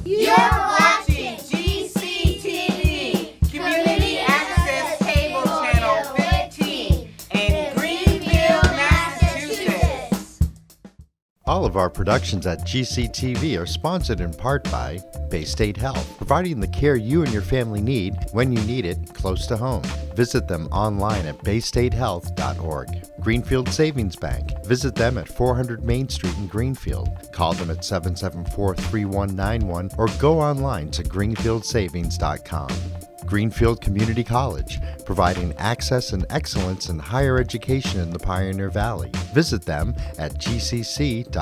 You're watching GCTV, Community Access Cable Channel 15 in Greenfield, Massachusetts. All of our productions at GCTV are sponsored in part by Bay State Health, providing the care you and your family need when you need it close to home. Visit them online at baystatehealth.org. Greenfield Savings Bank. Visit them at 400 Main Street in Greenfield. Call them at 774-3191 or go online to greenfieldsavings.com. Greenfield Community College, providing access and excellence in higher education in the Pioneer Valley. Visit them at gcc.mass.edu.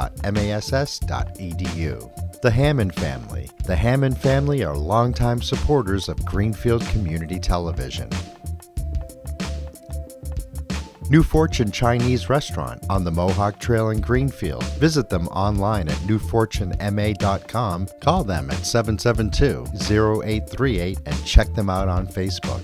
The Hammond Family. The Hammond family are longtime supporters of Greenfield Community Television. New Fortune Chinese Restaurant on the Mohawk Trail in Greenfield. Visit them online at newfortunema.com. Call them at 772-0838 and check them out on Facebook.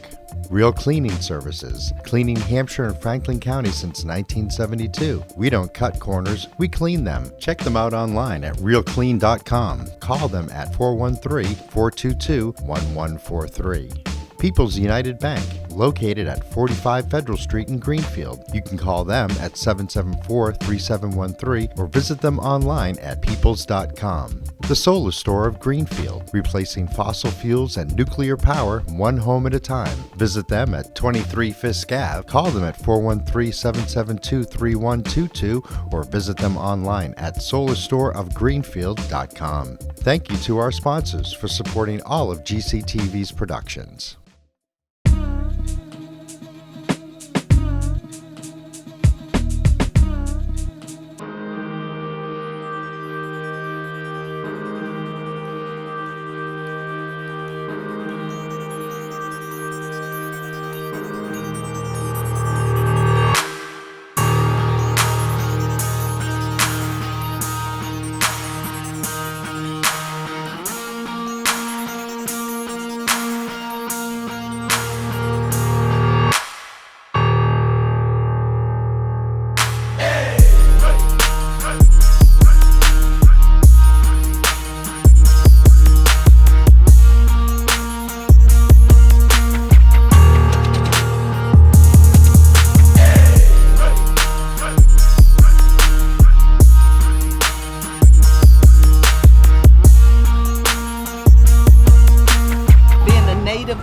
Real Cleaning Services, cleaning Hampshire and Franklin County since 1972. We don't cut corners, we clean them. Check them out online at realclean.com. Call them at 413-422-1143. People's United Bank, located at 45 Federal Street in Greenfield. You can call them at 774-3713 or visit them online at peoples.com. The Solar Store of Greenfield, replacing fossil fuels and nuclear power one home at a time. Visit them at 23 Fisk Ave. Call them at 413-772-3122 or visit them online at solarstoreofgreenfield.com. Thank you to our sponsors for supporting all of GCTV's productions.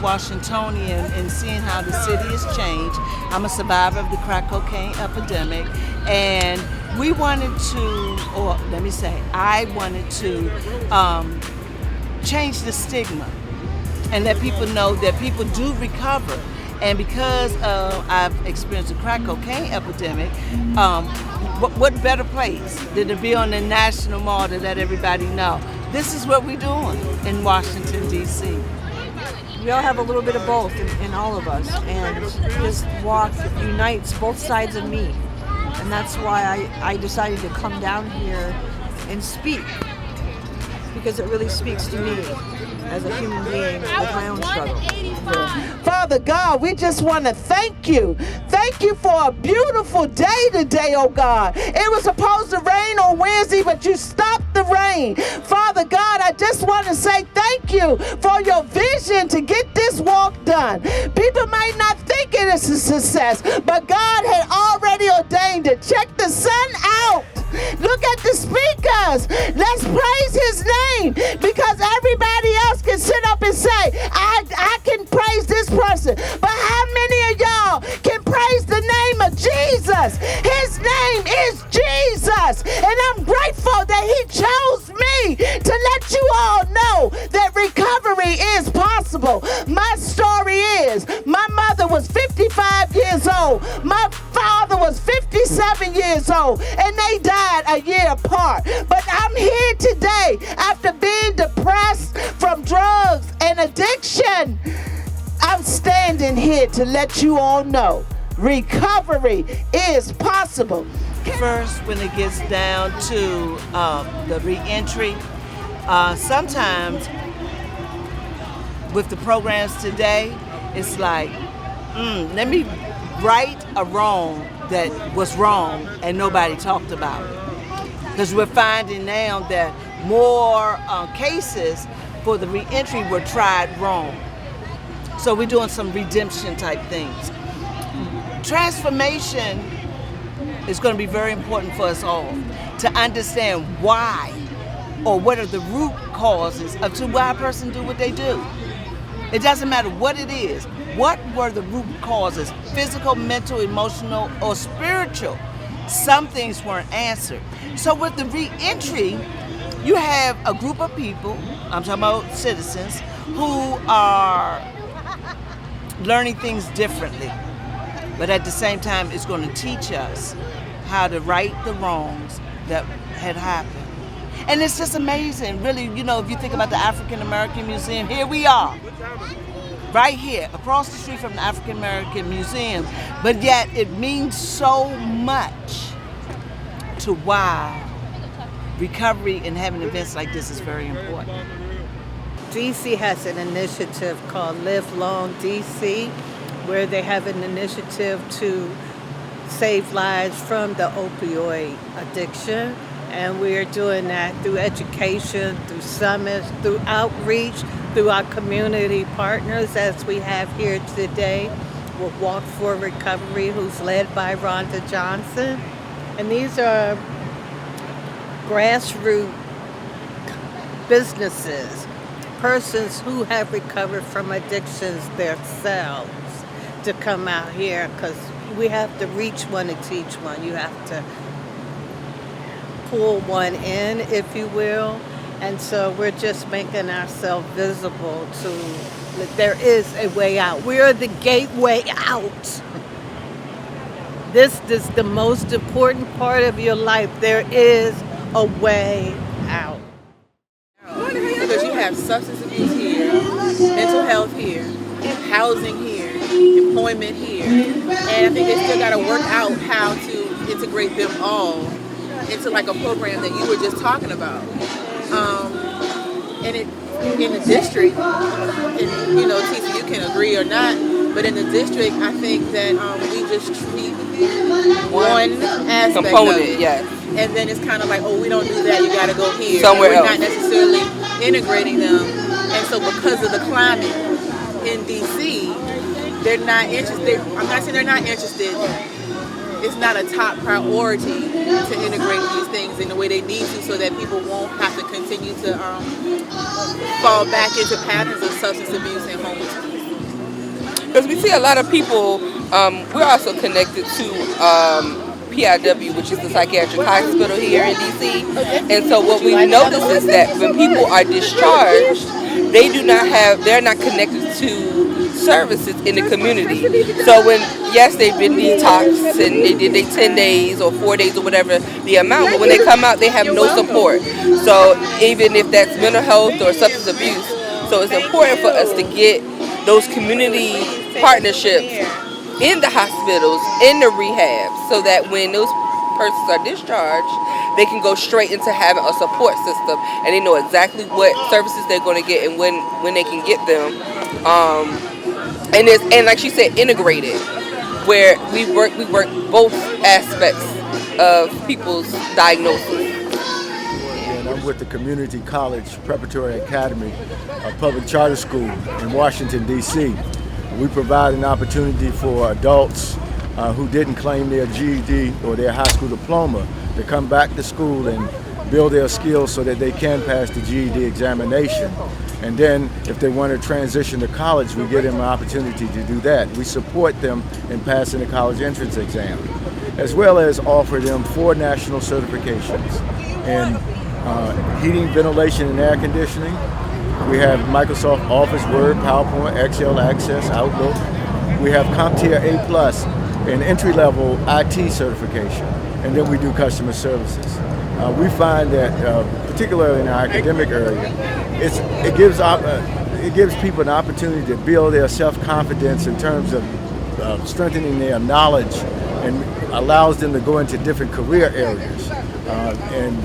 Washingtonian and seeing how the city has changed. I'm a survivor of the crack cocaine epidemic, and we wanted to, or let me say, I wanted to change the stigma and let people know that people do recover. And because I've experienced the crack cocaine epidemic, what better place than to be on the National Mall to let everybody know this is what we're doing in Washington, D.C. We all have a little bit of both in all of us, and this walk unites both sides of me, and that's why I decided to come down here and speak, because it really speaks to me as a human being with my own struggle. Father God, we just want to thank you. Thank you for a beautiful day today, oh God. It was supposed to rain on Wednesday, but you stopped the rain. Father God, I just want to say thank you for your vision to get this walk done. People might not think it is a success, but God had already ordained it. Check the sun out. Look at the speakers. Let's praise his name, because everybody else can sit up and say, I can praise this person. But how many of y'all can praise the name of Jesus? His name is Jesus. And I'm grateful that he chose me to let you all know that recovery is possible. My story is, my mother was 55 years old. My father was 57 years old. And they died a year apart. But I'm here today after being depressed from drugs and addiction. I'm standing here to let you all know recovery is possible. First, when it gets down to the reentry, sometimes with the programs today, it's like, let me right a wrong that was wrong and nobody talked about it. Because we're finding now that more cases for the reentry were tried wrong. So we're doing some redemption type things. Transformation is going to be very important for us all to understand why, or what are the root causes of to why a person do what they do. It doesn't matter what it is. What were the root causes? Physical, mental, emotional, or spiritual? Some things weren't answered. So with the reentry, you have a group of people, I'm talking about citizens, who are learning things differently. But at the same time, it's going to teach us how to right the wrongs that had happened. And it's just amazing, really, you know, if you think about the African American Museum, here we are, right here, across the street from the African American Museum, but yet it means so much to why recovery and having events like this is very important. DC has an initiative called Live Long DC, where they have an initiative to save lives from the opioid addiction. And we are doing that through education, through summits, through outreach, through our community partners, as we have here today with Walk for Recovery, who's led by Rhonda Johnson. And these are grassroots businesses, persons who have recovered from addictions themselves, to come out here, because we have to reach one and teach one. You have to pull one in, if you will. And so we're just making ourselves visible to that there is a way out. We are the gateway out. This is the most important part of your life. There is a way out. Because you have substance abuse here, mental health here, housing here, employment here, and I think they still got to work out how to integrate them all into like a program that you were just talking about. And it in the district, and you know, TC, you can agree or not, but in the district, I think that we just treat one aspect component, of it, yes. And then it's kind of like, oh, we don't do that. You got to go here. Somewhere and we're else. not necessarily integrating them, and so because of the climate in DC, they're not interested. I'm not saying they're not interested. It's not a top priority to integrate these things in the way they need to, so that people won't have to continue to fall back into patterns of substance abuse and homelessness. Because we see a lot of people, we're also connected to PIW, which is the psychiatric hospital here in DC. And so what we notice is that when people are discharged, they're not connected to services in the community. So when, yes, they've been detoxed and they did their 10 days or 4 days or whatever the amount, but when they come out, they have no support. So even if that's mental health or substance abuse, so it's important for us to get those community partnerships in the hospitals, in the rehab, so that when those persons are discharged, they can go straight into having a support system, and they know exactly what services they're going to get and when they can get them. And like she said, integrated, where we work both aspects of people's diagnosis. And I'm with the Community College Preparatory Academy, a public charter school in Washington, D.C. We provide an opportunity for adults who didn't claim their GED or their high school diploma to come back to school and build their skills so that they can pass the GED examination. And then if they want to transition to college, we give them an opportunity to do that. We support them in passing the college entrance exam, as well as offer them 4 national certifications in heating, ventilation, and air conditioning. We have Microsoft Office, Word, PowerPoint, Excel, Access, Outlook. We have CompTIA A+, an entry-level IT certification, and then we do customer services. We find that, particularly in our academic area, it gives people an opportunity to build their self-confidence in terms of strengthening their knowledge, and allows them to go into different career areas. And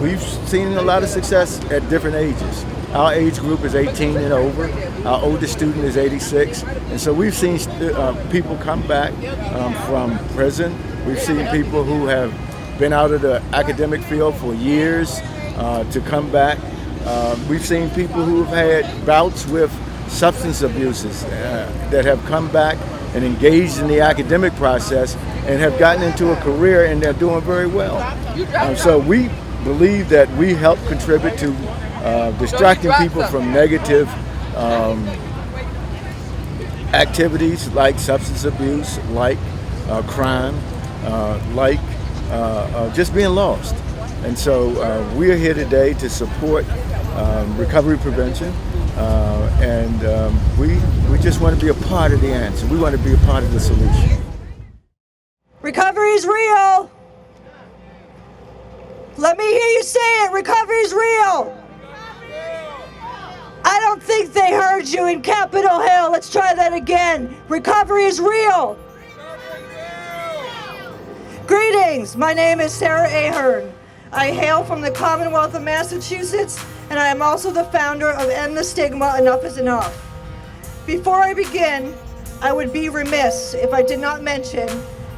we've seen a lot of success at different ages. Our age group is 18 and over. Our oldest student is 86. And so we've seen people come back from prison. We've seen people who have been out of the academic field for years, to come back. We've seen people who have had bouts with substance abuses that have come back and engaged in the academic process and have gotten into a career, and they're doing very well. So we believe that we help contribute to distracting people from negative activities like substance abuse, like crime, like just being lost. And so we're here today to support recovery prevention, and we just want to be a part of the answer. We want to be a part of the solution. Recovery is real. Let me hear you say it. Recovery is real. I don't think they heard you in Capitol Hill. Let's try that again. Recovery is real. Greetings. My name is Sarah Ahern. I hail from the Commonwealth of Massachusetts, and I am also the founder of End the Stigma, Enough is Enough. Before I begin, I would be remiss if I did not mention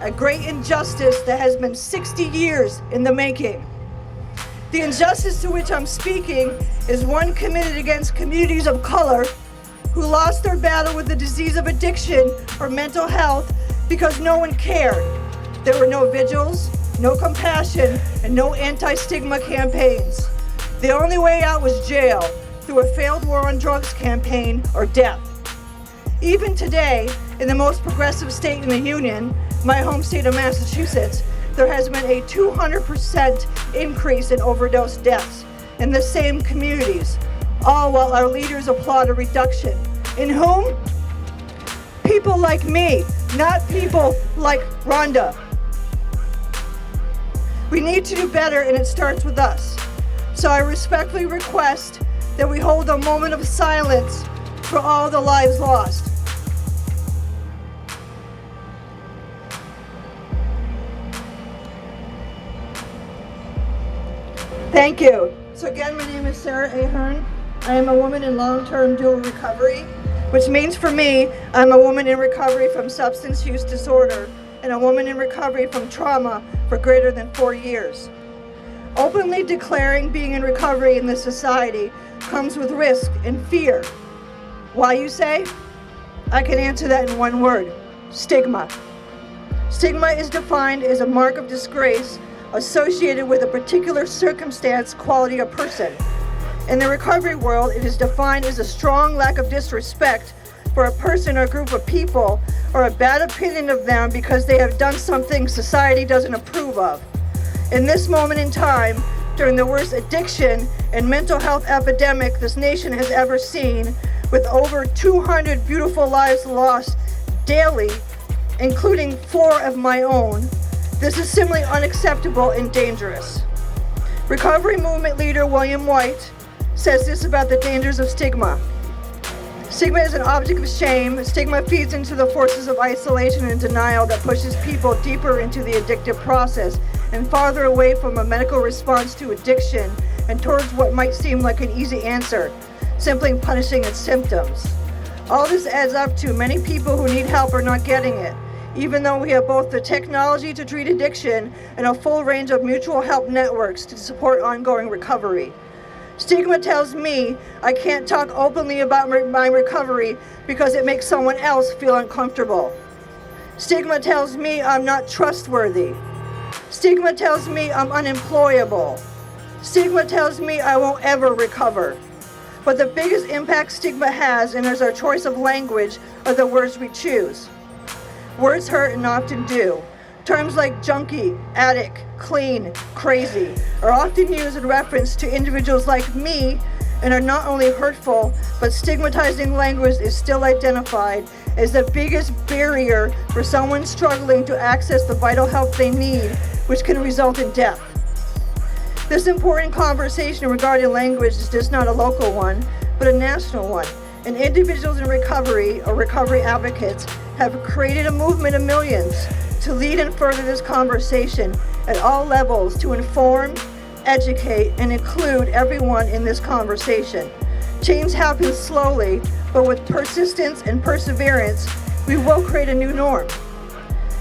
a great injustice that has been 60 years in the making. The injustice to which I'm speaking is one committed against communities of color who lost their battle with the disease of addiction or mental health because no one cared. There were no vigils, no compassion, and no anti-stigma campaigns. The only way out was jail through a failed war on drugs campaign or death. Even today, in the most progressive state in the Union, my home state of Massachusetts, there has been a 200% increase in overdose deaths in the same communities, all while our leaders applaud a reduction. In whom? People like me, not people like Rhonda. We need to do better, and it starts with us. So I respectfully request that we hold a moment of silence for all the lives lost. Thank you. So again, my name is Sarah Ahern. I am a woman in long-term dual recovery, which means for me, I'm a woman in recovery from substance use disorder and a woman in recovery from trauma for greater than 4 years. Openly declaring being in recovery in this society comes with risk and fear. Why, you say? I can answer that in one word: stigma. Stigma is defined as a mark of disgrace associated with a particular circumstance, quality, or person. In the recovery world, it is defined as a strong lack of disrespect for a person or group of people, or a bad opinion of them because they have done something society doesn't approve of. In this moment in time, during the worst addiction and mental health epidemic this nation has ever seen, with over 200 beautiful lives lost daily, including 4 of my own, this is simply unacceptable and dangerous. Recovery movement leader William White says this about the dangers of stigma. Stigma is an object of shame. Stigma feeds into the forces of isolation and denial that pushes people deeper into the addictive process and farther away from a medical response to addiction and towards what might seem like an easy answer, simply punishing its symptoms. All this adds up to many people who need help are not getting it, even though we have both the technology to treat addiction and a full range of mutual help networks to support ongoing recovery. Stigma tells me I can't talk openly about my recovery because it makes someone else feel uncomfortable. Stigma tells me I'm not trustworthy. Stigma tells me I'm unemployable. Stigma tells me I won't ever recover. But the biggest impact stigma has, and as our choice of language, are the words we choose. Words hurt and often do. Terms like junkie, addict, clean, crazy are often used in reference to individuals like me and are not only hurtful, but stigmatizing language is still identified as the biggest barrier for someone struggling to access the vital help they need, which can result in death. This important conversation regarding language is just not a local one, but a national one. And individuals in recovery or recovery advocates have created a movement of millions to lead and further this conversation at all levels to inform, educate, and include everyone in this conversation. Change happens slowly, but with persistence and perseverance, we will create a new norm.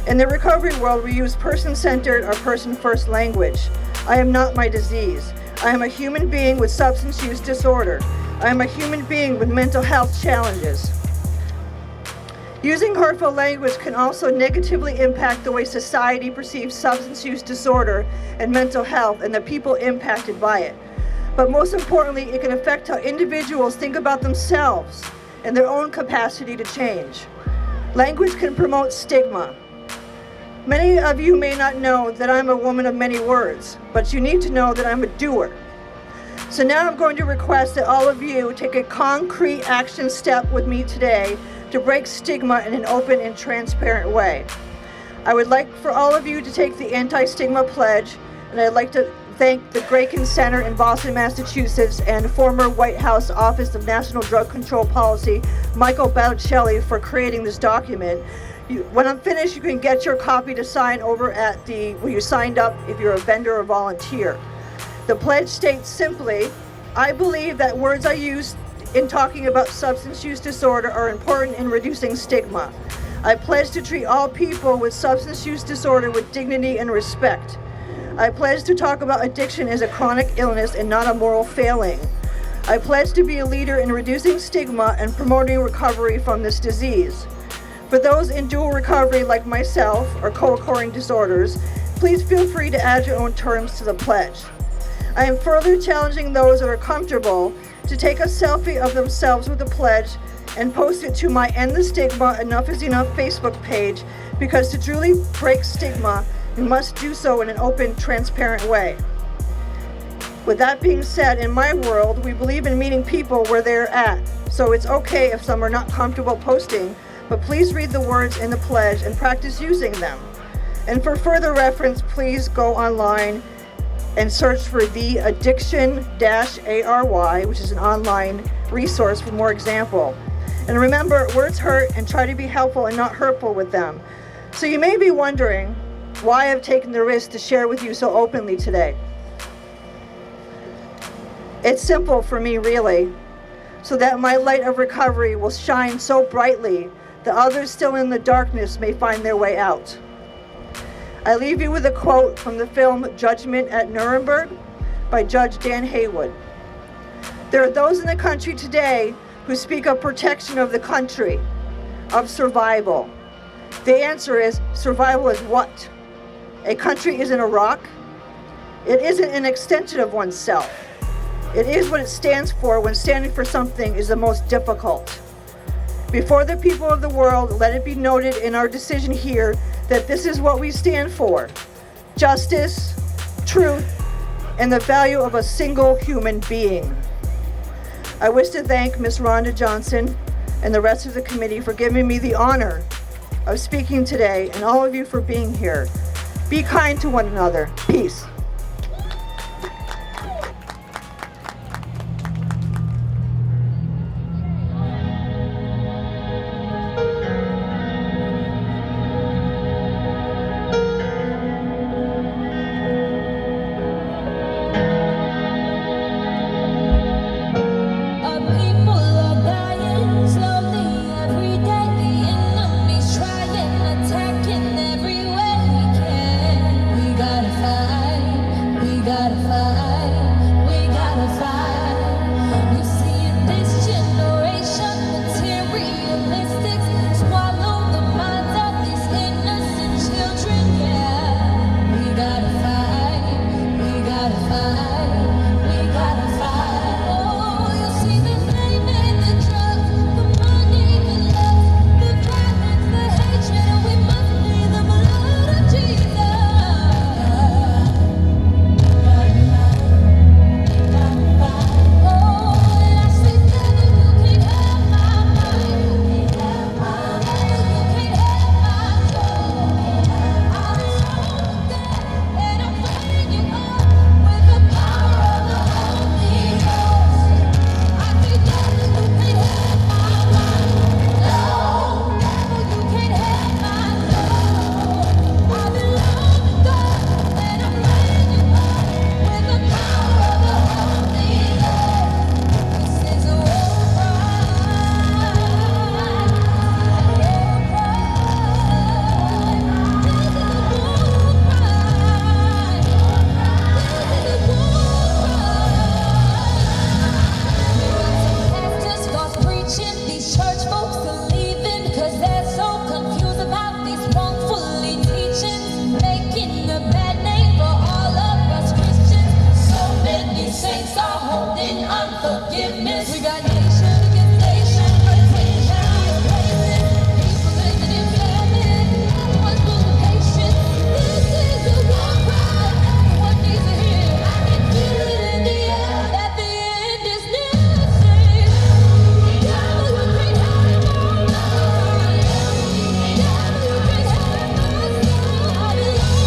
In the recovery world, we use person-centered or person-first language. I am not my disease. I am a human being with substance use disorder. I am a human being with mental health challenges. Using hurtful language can also negatively impact the way society perceives substance use disorder and mental health and the people impacted by it. But most importantly, it can affect how individuals think about themselves and their own capacity to change. Language can promote stigma. Many of you may not know that I'm a woman of many words, but you need to know that I'm a doer. So now I'm going to request that all of you take a concrete action step with me today to break stigma in an open and transparent way. I would like for all of you to take the anti-stigma pledge, and I'd like to thank the Graken Center in Boston, Massachusetts, and former White House Office of National Drug Control Policy, Michael Botticelli, for creating this document. When I'm finished, you can get your copy to sign over at where you signed up if you're a vendor or volunteer. The pledge states simply, I believe that words I use in talking about substance use disorder are important in reducing stigma. I pledge to treat all people with substance use disorder with dignity and respect. I pledge to talk about addiction as a chronic illness and not a moral failing. I pledge to be a leader in reducing stigma and promoting recovery from this disease. For those in dual recovery like myself or co-occurring disorders, please feel free to add your own terms to the pledge. I am further challenging those that are comfortable to take a selfie of themselves with the pledge and post it to my End the Stigma Enough is Enough Facebook page, because to truly break stigma, you must do so in an open, transparent way. With that being said, in my world, we believe in meeting people where they're at. So it's okay if some are not comfortable posting, but please read the words in the pledge and practice using them. And for further reference, please go online and search for the Addiction-ARY, which is an online resource for more example. And remember, words hurt, and try to be helpful and not hurtful with them. So you may be wondering why I've taken the risk to share with you so openly today. It's simple for me, really, so that my light of recovery will shine so brightly that others still in the darkness may find their way out. I leave you with a quote from the film Judgment at Nuremberg by Judge Dan Haywood. There are those in the country today who speak of protection of the country, of survival. The answer is, survival is what? A country isn't a rock. It isn't an extension of oneself. It is what it stands for when standing for something is the most difficult. Before the people of the world, let it be noted in our decision here that this is what we stand for: justice, truth, and the value of a single human being. I wish to thank Ms. Rhonda Johnson and the rest of the committee for giving me the honor of speaking today, and all of you for being here. Be kind to one another. Peace. Trying, attacking every way we can. We gotta fight. Forgiveness. We got nation against nation, praise now, praise. People living in famine, everyone's losing patience. This is the war cry that everyone needs to hear. I can feel it in the air that the end is near. Say, devil, you can't have my mind. Devil, you can't have my soul. I belong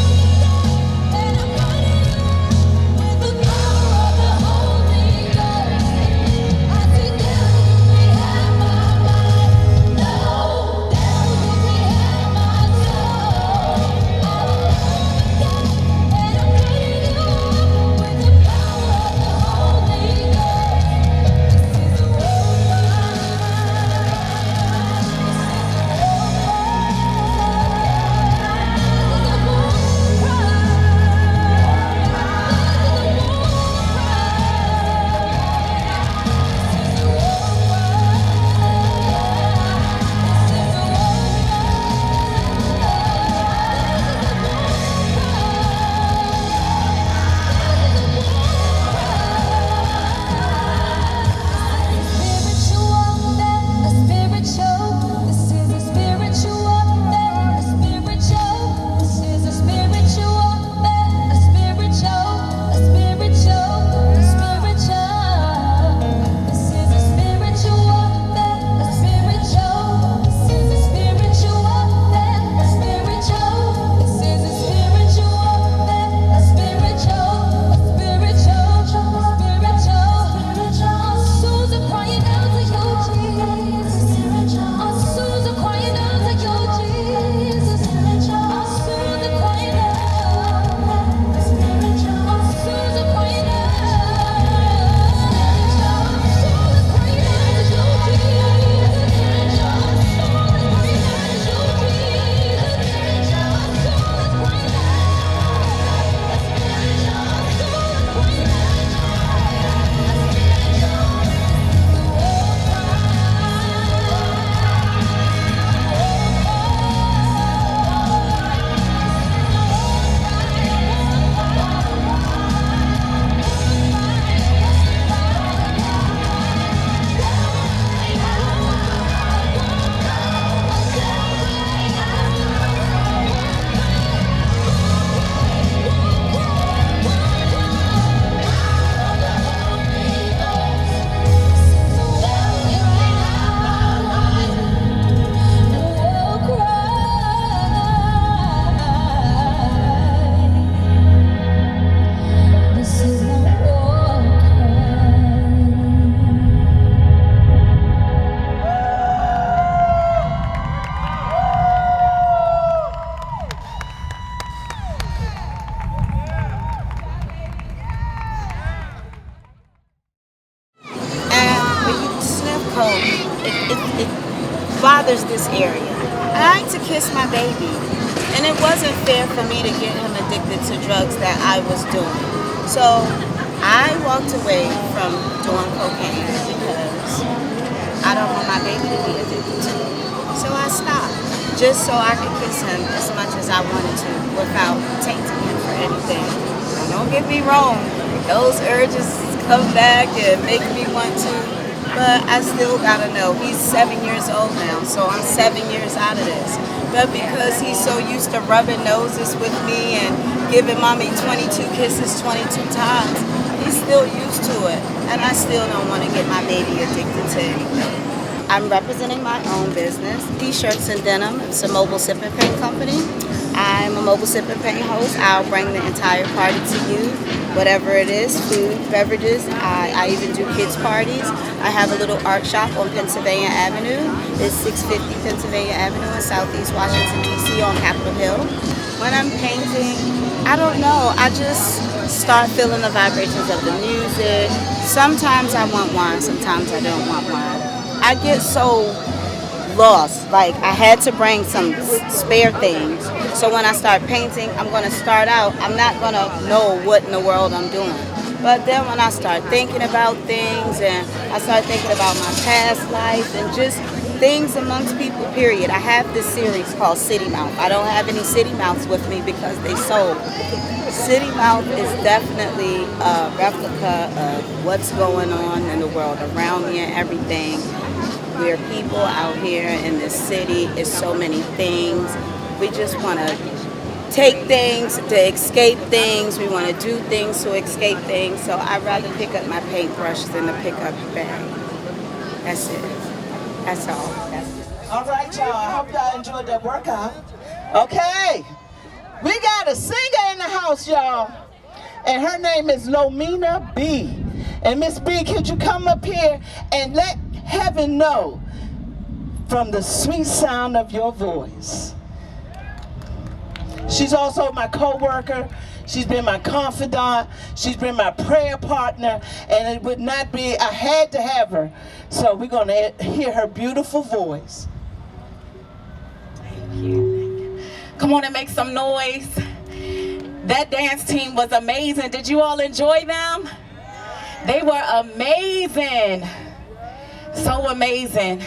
and I'm running with the power of the Holy Ghost. I say, devil, you can't have my mind. No, devil, you can't have my soul. I belong and I'm running with the power of the Holy Ghost. This is a It bothers this area. I like to kiss my baby, and it wasn't fair for me to get him addicted to drugs that I was doing. So I walked away from doing cocaine because I don't want my baby to be addicted to it. So I stopped, just so I could kiss him as much as I wanted to without tainting him for anything. Now, don't get me wrong, those urges come back and make me want to, but I still gotta know. He's 7 years old now, so I'm 7 years out of this. But because he's so used to rubbing noses with me and giving mommy 22 kisses 22 times, he's still used to it. And I still don't want to get my baby addicted to anything. I'm representing my own business, T-shirts and denim. It's a mobile sip and paint company. I'm a mobile sip and paint host. I'll bring the entire party to you, whatever it is, food, beverages. I even do kids parties. I have a little art shop on Pennsylvania Avenue. It's 650 Pennsylvania Avenue in Southeast Washington, D.C. on Capitol Hill. When I'm painting, I don't know, I just start feeling the vibrations of the music. Sometimes I want wine, sometimes I don't want wine. I get so lost, like I had to bring some spare things. So when I start painting, I'm gonna start out, I'm not gonna know what in the world I'm doing. But then when I start thinking about things and I start thinking about my past life and just things amongst people, period. I have this series called City Mouth. I don't have any City Mouths with me because they sold. City Mouth is definitely a replica of what's going on in the world around me and everything. We're people out here in this city. It's so many things. We just want to take things to escape things. We want to do things to escape things. So I'd rather pick up my paintbrush than to pick up a bag. That's it. That's all. All right, y'all. I hope y'all enjoyed that workout. Okay. We got a singer in the house, y'all. And her name is Lomina B. And Miss B, could you come up here and let heaven know from the sweet sound of your voice? She's also my co-worker. She's been my confidant. She's been my prayer partner. And it would not be, I had to have her. So we're going to hear her beautiful voice. Thank you. Come on and make some noise. That dance team was amazing. Did you all enjoy them? They were amazing. So amazing.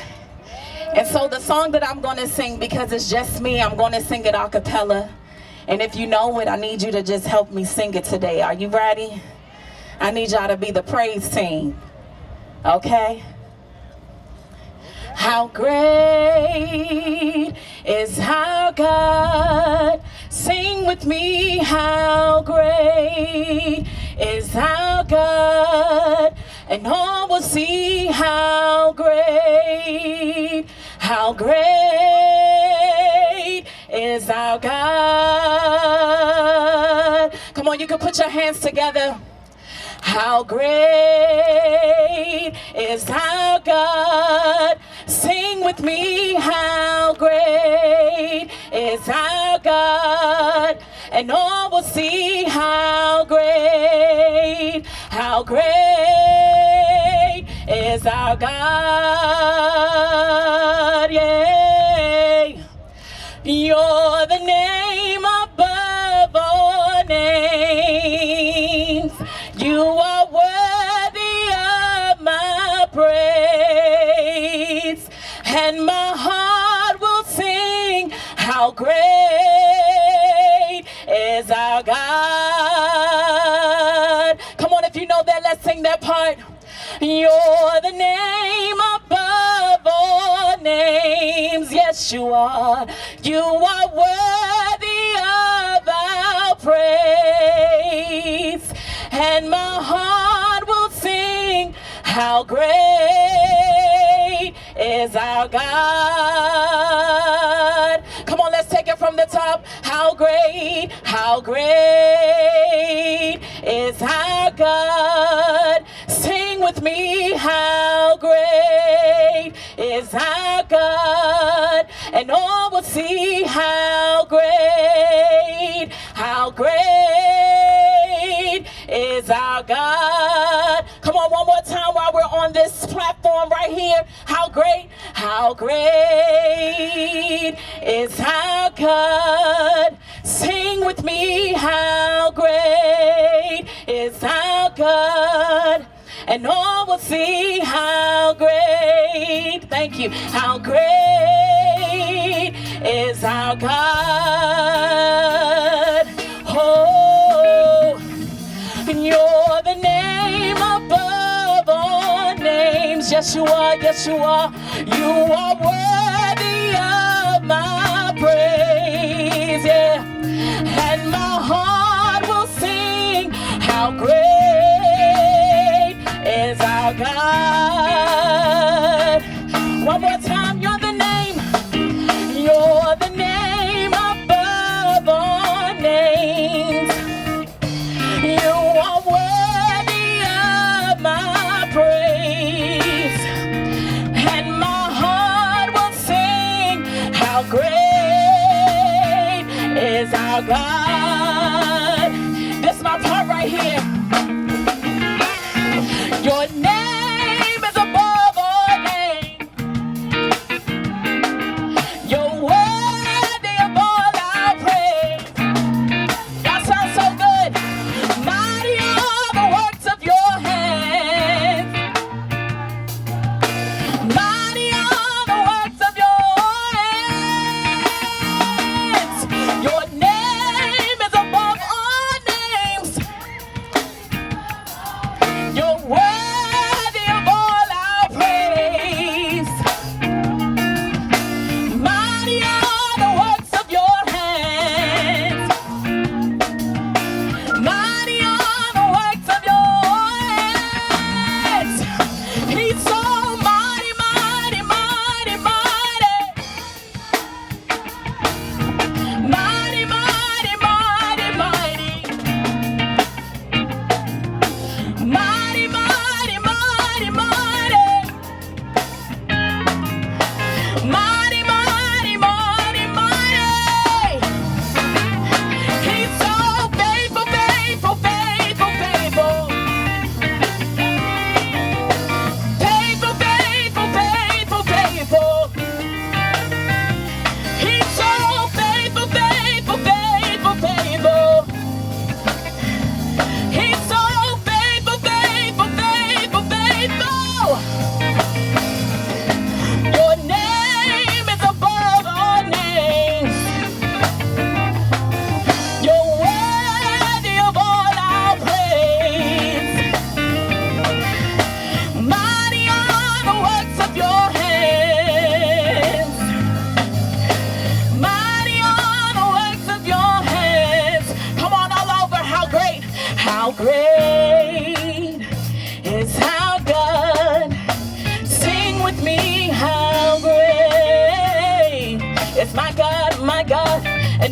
And so the song that I'm going to sing, because it's just me, I'm going to sing it a cappella. And if you know it, I need you to just help me sing it today. Are you ready? I need y'all to be the praise team. Okay? How great is our God. Sing with me, how great is our God. And all will see how great is our God. Come on, you can put your hands together. How great is our God. Sing with me, how great is our God. And all will see how great is our God. Yay. You're the name above all names. You are worthy of my praise, and my heart will sing how great is our God. Come on, if you know that, let's sing that part. You're the name above all names. Yes, you are. You are worthy of our praise, and my heart will sing how great is our God. Come on, let's take it from the top. How great is our God. Sing with me, how great is our God. And all will see how great is our God. Come on, one more time while we're on this platform right here. How great is our God. Sing with me, how great is our God. And all will see how great, thank you, how great is our God. Oh, you're the name above all names. Yes, you are, yes, you are. You are worthy of my praise, yeah. And my heart will sing how great is our God. One more time, you're the name above all names. You are worthy of my praise, and my heart will sing how great is our God. This is my part right here. Your name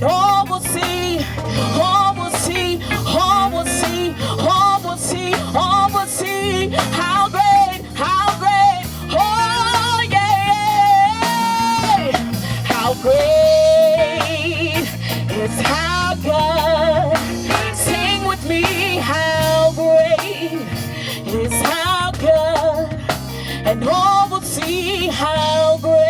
and all will see, all will see, all will see, all will see, all will see how great, oh yeah, how great is how God. Sing with me, how great is how good, and all will see how great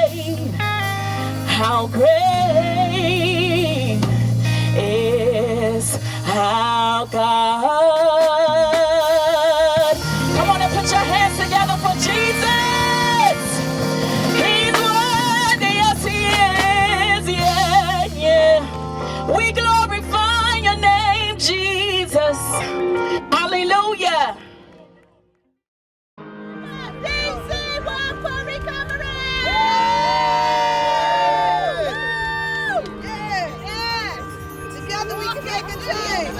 is how God. Come on and put your hands together for Jesus. He's worthy, yes he is, yeah, yeah. We glorify your name, Jesus. Hallelujah. Together we can make a change.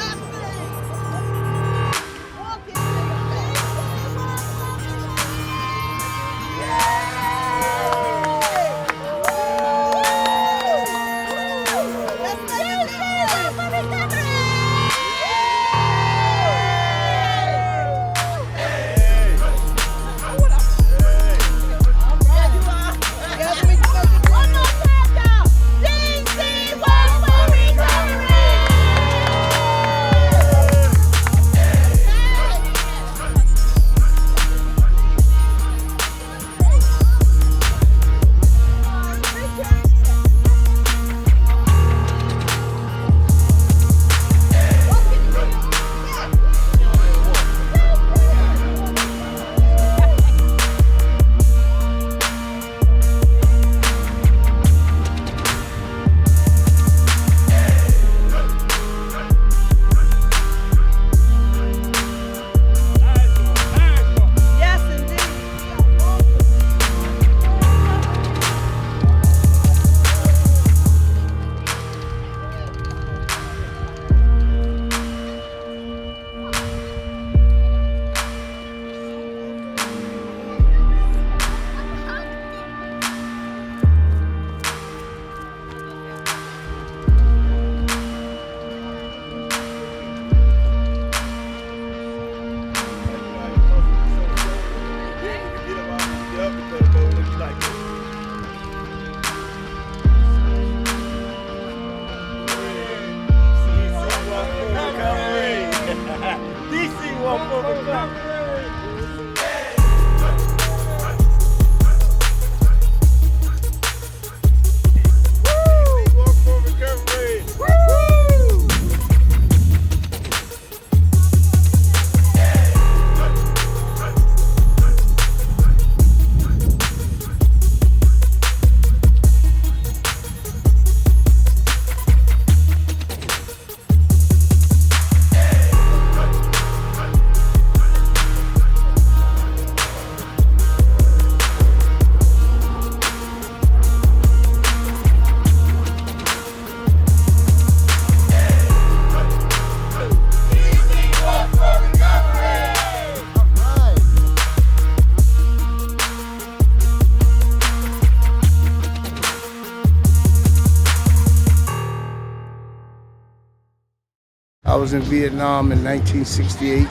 I was in Vietnam in 1968,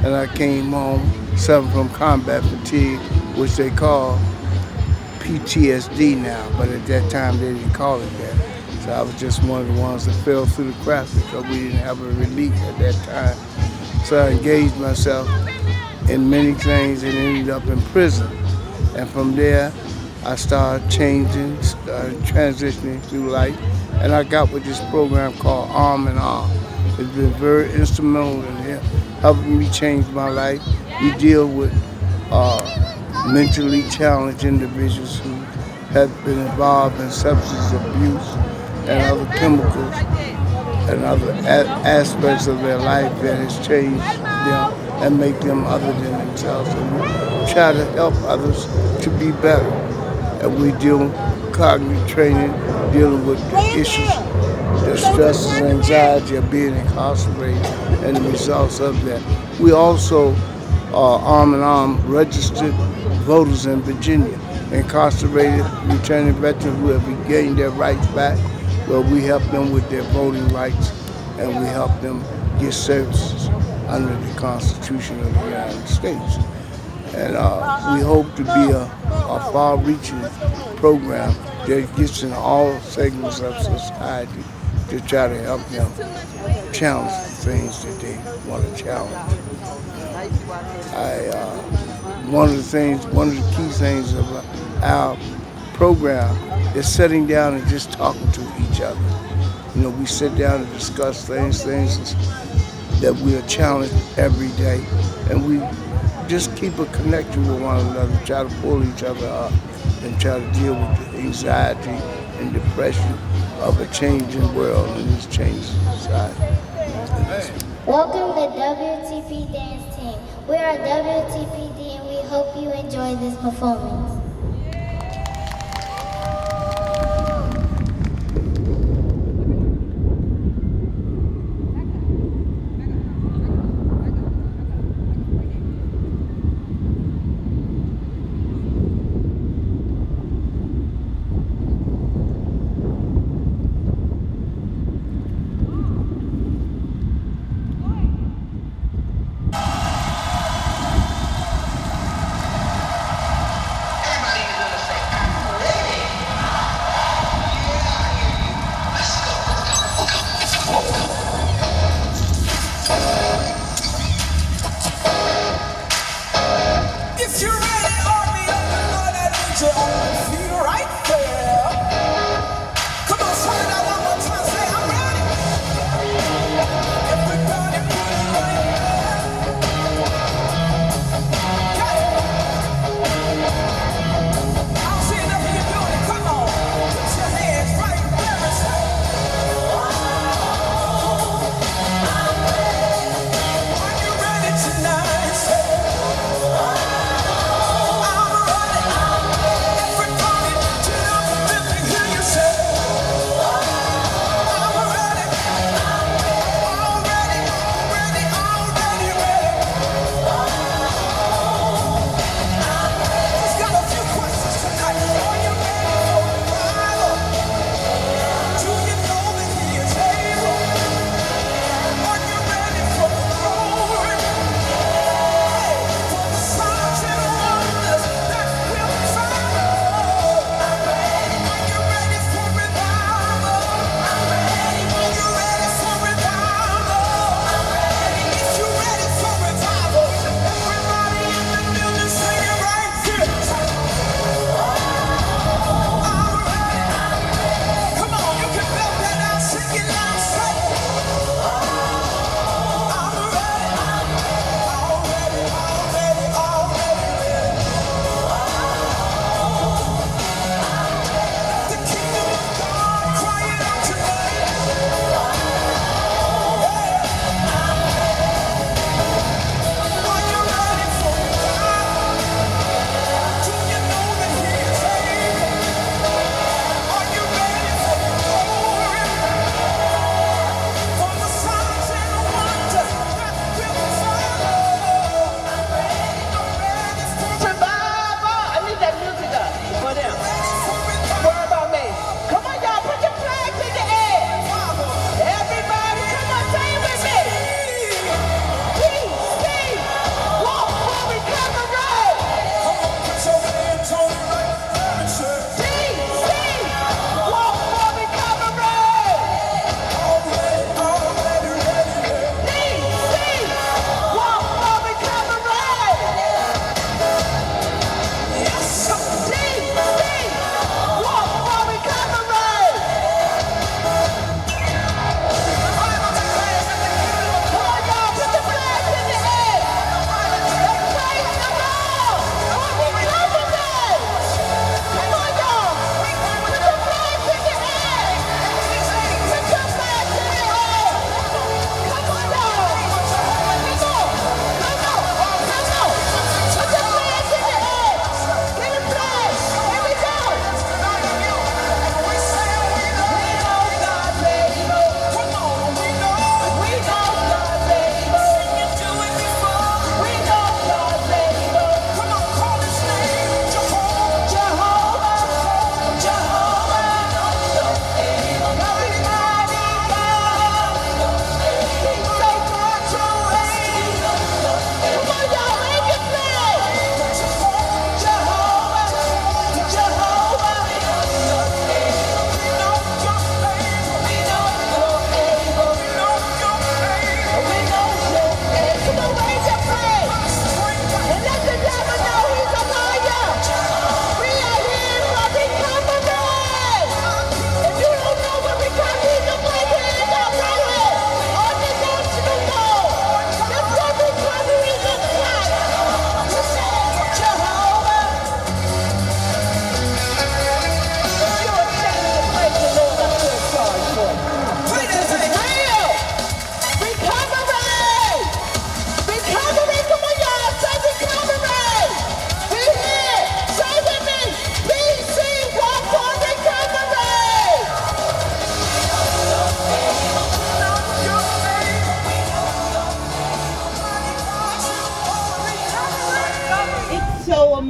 and I came home suffering from combat fatigue, which they call PTSD now, but at that time they didn't call it that. So I was just one of the ones that fell through the cracks because we didn't have a relief at that time. So I engaged myself in many things and ended up in prison. And from there, I started changing, started transitioning through life, and I got with this program called Arm in Arm. It's been very instrumental in helping me change my life. We deal with mentally challenged individuals who have been involved in substance abuse and other chemicals and other aspects of their life that has changed them and make them other than themselves. And we try to help others to be better. And we deal cognitive training, dealing with the issues, the stresses and anxiety of being incarcerated and the results of that. We also are Arm in Arm registered voters in Virginia, incarcerated, returning veterans who have regained their rights back, Well, we help them with their voting rights, and we help them get services under the Constitution of the United States. And we hope to be a far-reaching program that gets in all segments of society to try to help them challenge the things that they want to challenge. One of the key things of our program is sitting down and just talking to each other. You know, we sit down and discuss things that we are challenged every day, and we just keep a connection with one another, try to pull each other up, and try to deal with the anxiety and depression of a changing world and this changing society. Welcome to WTP Dance Team. We are WTPD and we hope you enjoy this performance.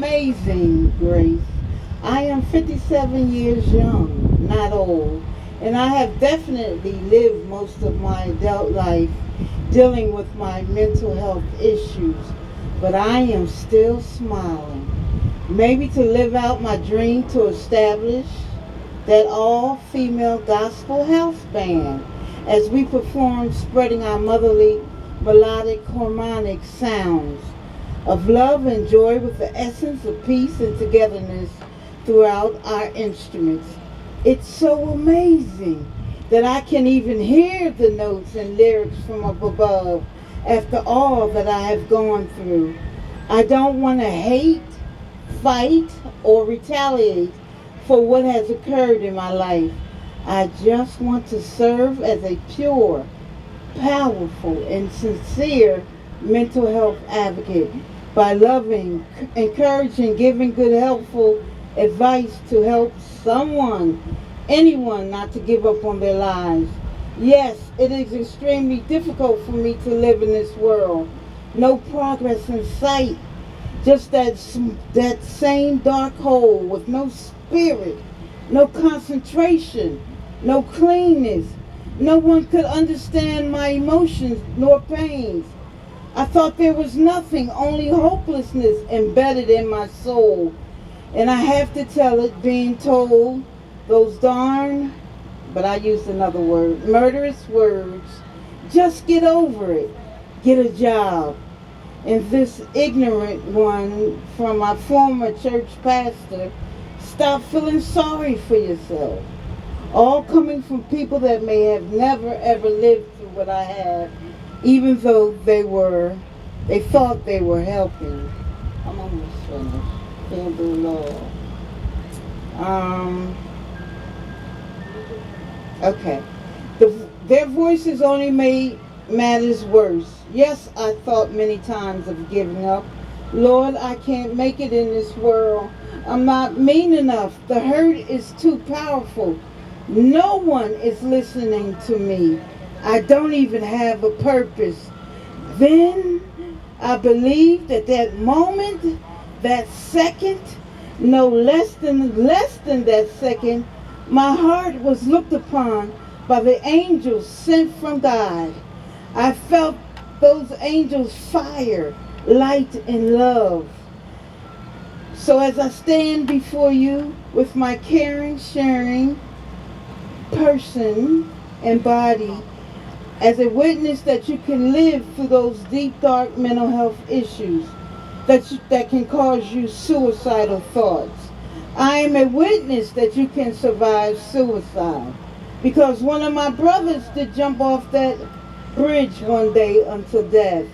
amazing, Grace. I am 57 years young, not old, and I have definitely lived most of my adult life dealing with my mental health issues, but I am still smiling. Maybe to live out my dream to establish that all-female gospel house band as we perform spreading our motherly melodic harmonic sounds of love and joy with the essence of peace and togetherness throughout our instruments. It's so amazing that I can even hear the notes and lyrics from up above after all that I have gone through. I don't want to hate, fight, or retaliate for what has occurred in my life. I just want to serve as a pure, powerful, and sincere mental health advocate by loving, encouraging, giving good, helpful advice to help someone, anyone, not to give up on their lives. Yes, it is extremely difficult for me to live in this world. No progress in sight. Just that same dark hole with no spirit, no concentration, no cleanness. No one could understand my emotions nor pains. I thought there was nothing, only hopelessness embedded in my soul. And I have to tell it, being told those darn, but I used another word, murderous words, just get over it, get a job. And this ignorant one from my former church pastor, stop feeling sorry for yourself. All coming from people that may have never ever lived through what I have, even though they thought they were helping. I'm almost finished. Can't do law. Okay. Their voices only made matters worse. Yes, I thought many times of giving up. Lord, I can't make it in this world. I'm not mean enough. The hurt is too powerful. No one is listening to me. I don't even have a purpose. Then I believed at that moment, that second, no less than that second, my heart was looked upon by the angels sent from God. I felt those angels' fire, light, and love. So as I stand before you with my caring, sharing person and body, as a witness that you can live through those deep, dark mental health issues that can cause you suicidal thoughts. I am a witness that you can survive suicide, because one of my brothers did jump off that bridge one day unto death.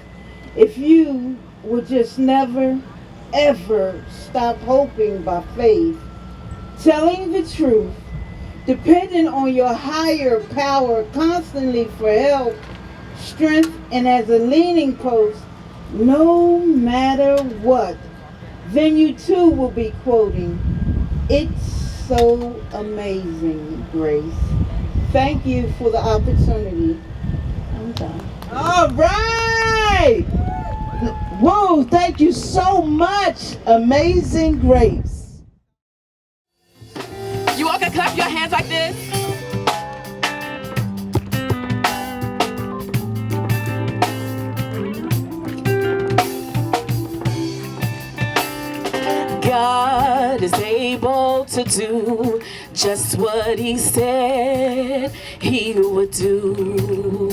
If you would just never, ever stop hoping by faith, telling the truth, depending on your higher power constantly for help, strength, and as a leaning post, no matter what, then you too will be quoting, "It's so amazing, Grace." Thank you for the opportunity. I'm done. All right. Whoa, thank you so much, Amazing Grace. You all can clap your hands like this. God is able to do just what he said he would do.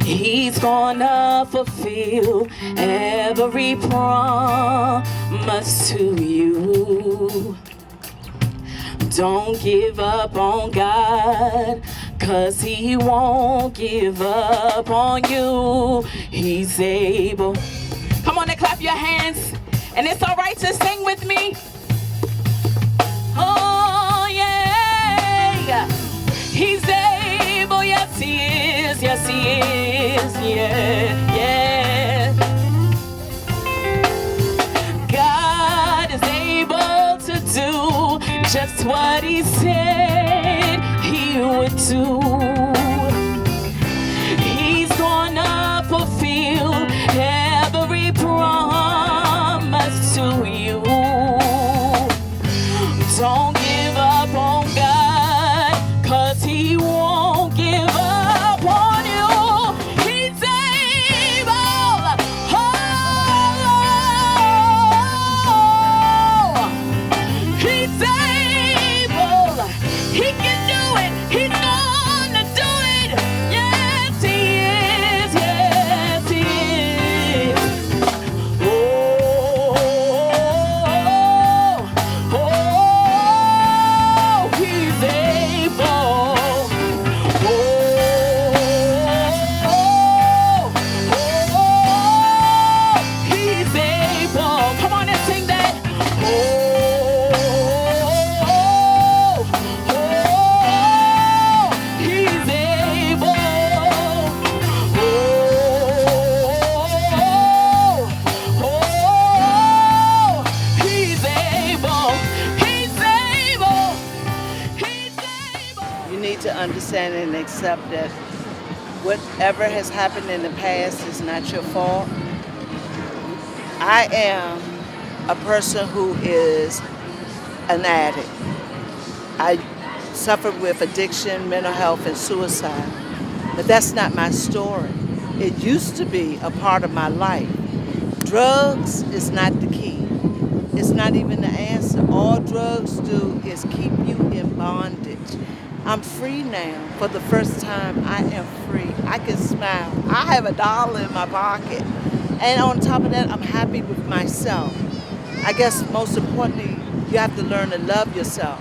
He's gonna fulfill every promise to you. Don't give up on God, 'cause he won't give up on you. He's able. Come on and clap your hands. And it's all right to sing with me. Oh, yeah. He's able, yes, he is. Yes, he is. Yeah, yeah. God is able to do just what he said he would do. He's gonna fulfill every promise to understand and accept that whatever has happened in the past is not your fault. I am a person who is an addict. I suffered with addiction, mental health, and suicide. But that's not my story. It used to be a part of my life. Drugs is not the key. It's not even the answer. All drugs do is keep you in bondage. I'm free now. For the first time, I am free. I can smile. I have $1 in my pocket. And on top of that, I'm happy with myself. I guess most importantly, you have to learn to love yourself.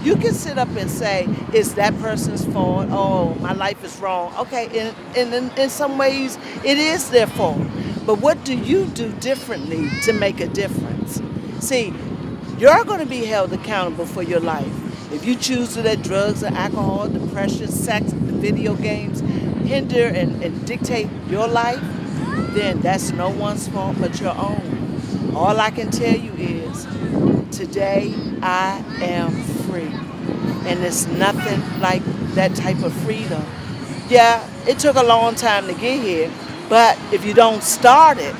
You can sit up and say, it's that person's fault. Oh, my life is wrong. Okay, in some ways, it is their fault. But what do you do differently to make a difference? See, you're going to be held accountable for your life. If you choose to let drugs or alcohol, depression, sex, video games hinder and dictate your life, then that's no one's fault but your own. All I can tell you is, today I am free. And it's nothing like that type of freedom. Yeah, it took a long time to get here, but if you don't start it,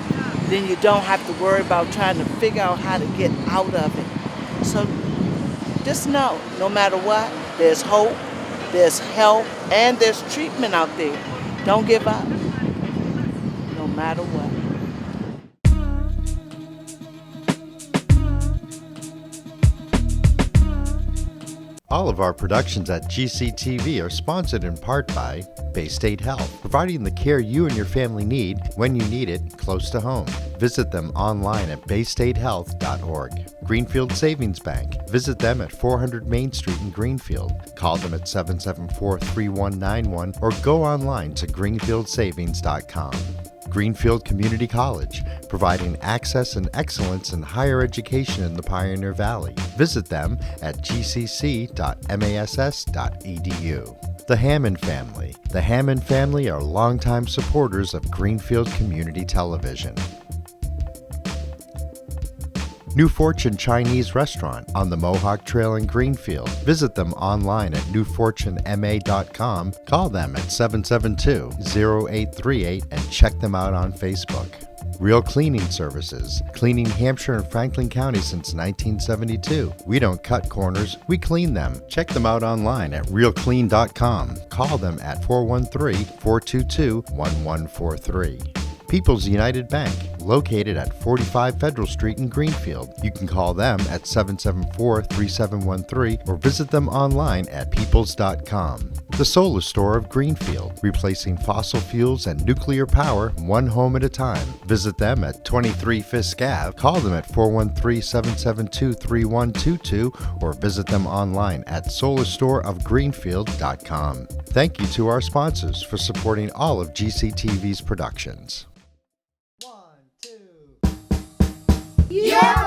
then you don't have to worry about trying to figure out how to get out of it. So just know, no matter what, there's hope, there's help, and there's treatment out there. Don't give up, no matter what. All of our productions at GCTV are sponsored in part by Bay State Health, providing the care you and your family need when you need it close to home. Visit them online at baystatehealth.org. Greenfield Savings Bank. Visit them at 400 Main Street in Greenfield. Call them at 774-3191 or go online to greenfieldsavings.com. Greenfield Community College, providing access and excellence in higher education in the Pioneer Valley. Visit them at gcc.mass.edu. The Hammond Family. The Hammond family are longtime supporters of Greenfield Community Television. New Fortune Chinese Restaurant on the Mohawk Trail in Greenfield. Visit them online at newfortunema.com. Call them at 772-0838 and check them out on Facebook. Real Cleaning Services, cleaning Hampshire and Franklin County since 1972. We don't cut corners, we clean them. Check them out online at realclean.com. Call them at 413-422-1143. People's United Bank, located at 45 Federal Street in Greenfield. You can call them at 774-3713 or visit them online at peoples.com. The Solar Store of Greenfield, replacing fossil fuels and nuclear power one home at a time. Visit them at 23 Fisk Ave. Call them at 413-772-3122 or visit them online at solarstoreofgreenfield.com. Thank you to our sponsors for supporting all of GCTV's productions. Yeah!